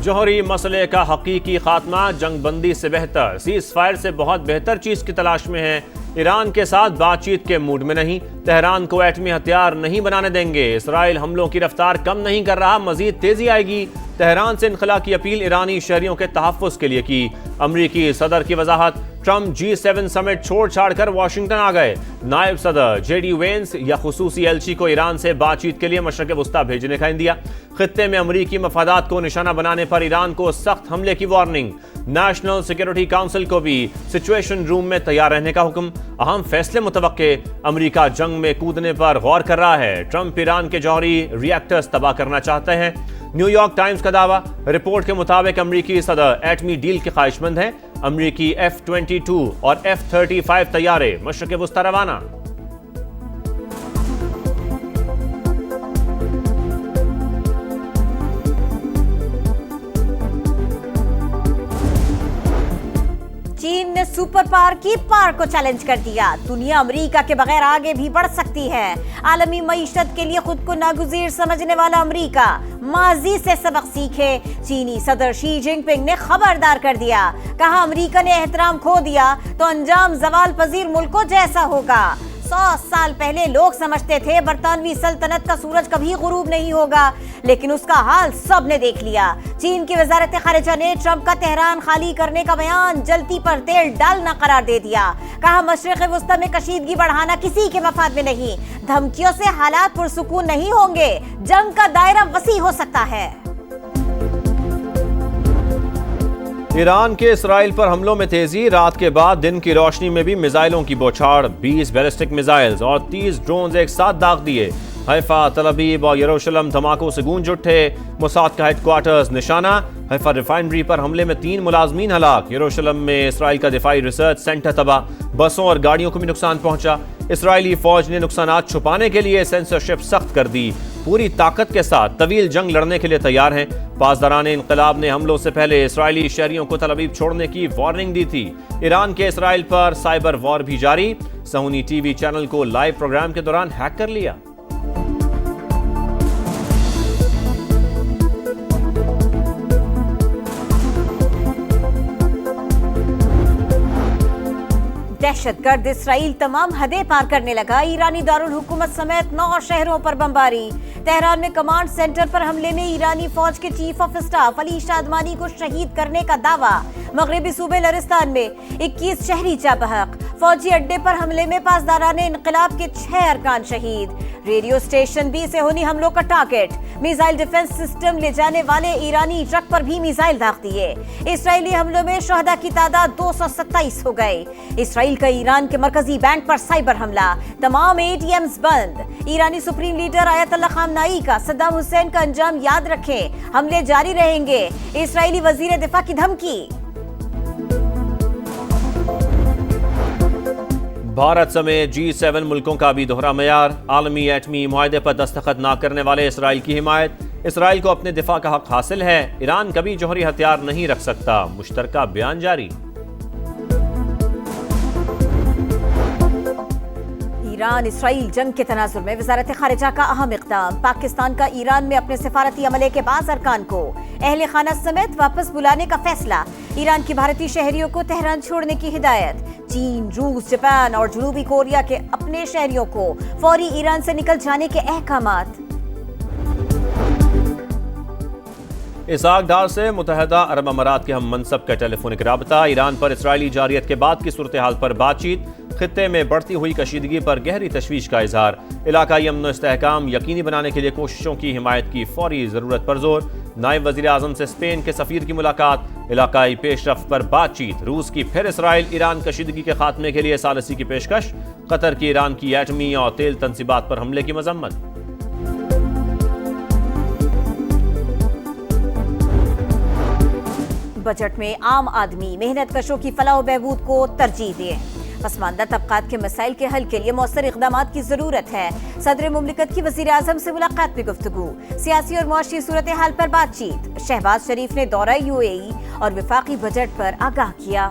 جوہری مسئلے کا حقیقی خاتمہ جنگ بندی سے بہتر، سیز فائر سے بہت بہتر چیز کی تلاش میں ہے۔ ایران کے ساتھ بات چیت کے موڈ میں نہیں، تہران کو ایٹمی ہتھیار نہیں بنانے دیں گے۔ اسرائیل حملوں کی رفتار کم نہیں کر رہا، مزید تیزی آئے گی۔ تہران سے انخلا کی اپیل ایرانی شہریوں کے تحفظ کے لیے کی۔ امریکی صدر کی وضاحت، ٹرمپ G7 سمٹ چھوڑ چھاڑ کر واشنگٹن آ گئے۔ نائب صدر JD وینس یا خصوصی ایلچی کو ایران سے بات چیت کے لیے مشرق وسطیٰ بھیجنے کا عندیہ۔ خطے میں امریکی مفادات کو نشانہ بنانے پر ایران کو سخت حملے کی وارننگ۔ نیشنل سیکورٹی کونسل کو بھی سچویشن روم میں تیار رہنے کا حکم۔ اہم فیصلے متوقع، امریکہ جنگ میں کودنے پر غور کر رہا ہے۔ ٹرمپ ایران کے جوہری ری ایکٹرز تباہ کرنا چاہتے ہیں۔ نیو یارک ٹائمز کا دعویٰ، رپورٹ کے مطابق امریکی صدر ایٹمی ڈیل کے خواہش مند ہیں۔ امریکی F-22 اور F-35 طیارے مشرق وسطیٰ روانہ۔ چین نے سپر پاور کی پاور کو چیلنج کر دیا۔ دنیا امریکہ کے بغیر آگے بھی بڑھ سکتی ہے۔ عالمی معیشت کے لیے خود کو ناگزیر سمجھنے والا امریکہ ماضی سے سبق سیکھے۔ چینی صدر شی جن پنگ نے خبردار کر دیا، کہا امریکہ نے احترام کھو دیا تو انجام زوال پذیر ملکوں جیسا ہوگا۔ 100 سال پہلے لوگ سمجھتے تھے برطانوی سلطنت کا سورج کبھی غروب نہیں ہوگا، لیکن اس کا حال سب نے دیکھ لیا۔ چین کی وزارت خارجہ نے ٹرمپ کا تہران خالی کرنے کا بیان جلتی پر تیل ڈالنا قرار دے دیا۔ کہا مشرق وسطیٰ میں کشیدگی بڑھانا کسی کے مفاد میں نہیں۔ دھمکیوں سے حالات پرسکون نہیں ہوں گے، جنگ کا دائرہ وسیع ہو سکتا ہے۔ ایران کے اسرائیل پر حملوں میں تیزی، رات کے بعد دن کی روشنی میں بھی میزائلوں کی بوچھاڑ، 20 بیلسٹک میزائلز اور 30 ڈرونز ایک ساتھ داغ دیے۔ حیفا، تل ابیب اور یروشلم دھماکوں سے گونج اٹھے۔ موساد کا ہیڈ کوارٹرز نشانہ، حیفا ریفائنری پر حملے میں 3 ملازمین ہلاک۔ یروشلم میں اسرائیل کا دفاعی ریسرچ سینٹر تباہ، بسوں اور گاڑیوں کو بھی نقصان پہنچا۔ اسرائیلی فوج نے نقصانات چھپانے کے لیے سینسرشپ سخت کر دی، پوری طاقت کے ساتھ طویل جنگ لڑنے کے لیے تیار ہیں۔ پاسداران انقلاب نے حملوں سے پہلے اسرائیلی شہریوں کو تل ابیب چھوڑنے کی وارننگ دی تھی۔ ایران کے اسرائیل پر سائبر وار بھی جاری، صہیونی ٹی وی چینل کو لائیو پروگرام کے دوران ہیک کر لیا۔ دہشت گرد اسرائیل تمام حدیں پار کرنے لگا۔ ایرانی دارالحکومت سمیت 9 شہروں پر بمباری۔ تہران میں کمانڈ سینٹر پر حملے میں ایرانی فوج کے چیف آف اسٹاف علی شادمانی کو شہید کرنے کا دعویٰ۔ مغربی صوبے لرستان میں 21 شہری جاں بحق۔ فوجی اڈے پر حملے میں پاسداران انقلاب کے 6 ارکان شہید۔ ریڈیو اسٹیشن بھی صہیونی حملوں کا ٹارگٹ۔ میزائل ڈیفنس سسٹم لے جانے والے ایرانی ٹرک پر بھی میزائل داغ دیے۔ اسرائیلی حملوں میں شہداء کی تعداد 227 ہو گئی۔ اسرائیل کا ایران کے مرکزی بینک پر سائبر حملہ، تمام ATMs بند۔ ایرانی سپریم لیڈر آیت اللہ خامنائی کا صدام حسین کا انجام یاد رکھیں، حملے جاری رہیں گے۔ اسرائیلی وزیر دفاع کی دھمکی۔ بھارت سمیت G7 ملکوں کا بھی دوہرا معیار، عالمی ایٹمی معاہدے پر دستخط نہ کرنے والے اسرائیل کی حمایت۔ اسرائیل کو اپنے دفاع کا حق حاصل ہے، ایران کبھی جوہری ہتھیار نہیں رکھ سکتا، مشترکہ بیان جاری۔ ایران اسرائیل جنگ کے تناظر میں وزارت خارجہ کا اہم اقدام، پاکستان کا ایران میں اپنے سفارتی عملے کے بعض ارکان کو اہل خانہ سمیت واپس بلانے کا فیصلہ۔ ایران کی بھارتی شہریوں کو تہران چھوڑنے کی ہدایت۔ چین، روس، جاپان اور جنوبی کوریا کے اپنے شہریوں کو فوری ایران سے نکل جانے کے احکامات۔ اسحاق ڈار سے متحدہ عرب امارات کے ہم منصب کا ٹیلی فونک رابطہ، ایران پر اسرائیلی جارحیت کے بعد کی صورتحال پر بات چیت، خطے میں بڑھتی ہوئی کشیدگی پر گہری تشویش کا اظہار، علاقائی امن و استحکام یقینی بنانے کے لیے کوششوں کی حمایت کی فوری ضرورت پر زور، نائب وزیر اعظم سے اسپین کے سفیر کی ملاقات، علاقائی پیش رفت پر بات چیت، روس کی پھر اسرائیل ایران کشیدگی کے خاتمے کے لیے ثالثی کی پیشکش، قطر کی ایران کی ایٹمی اور تیل تنصیبات پر حملے کی مذمت۔ بجٹ میں عام آدمی، محنت کشوں کی فلاح و بہبود کو ترجیح دیں۔ پسماندہ طبقات کے مسائل کے حل کے لیے مؤثر اقدامات کی ضرورت ہے۔ صدر مملکت کی وزیر اعظم سے ملاقات میں گفتگو، سیاسی اور معاشی صورتحال پر بات چیت۔ شہباز شریف نے دورہ UAE اور وفاقی بجٹ پر آگاہ کیا۔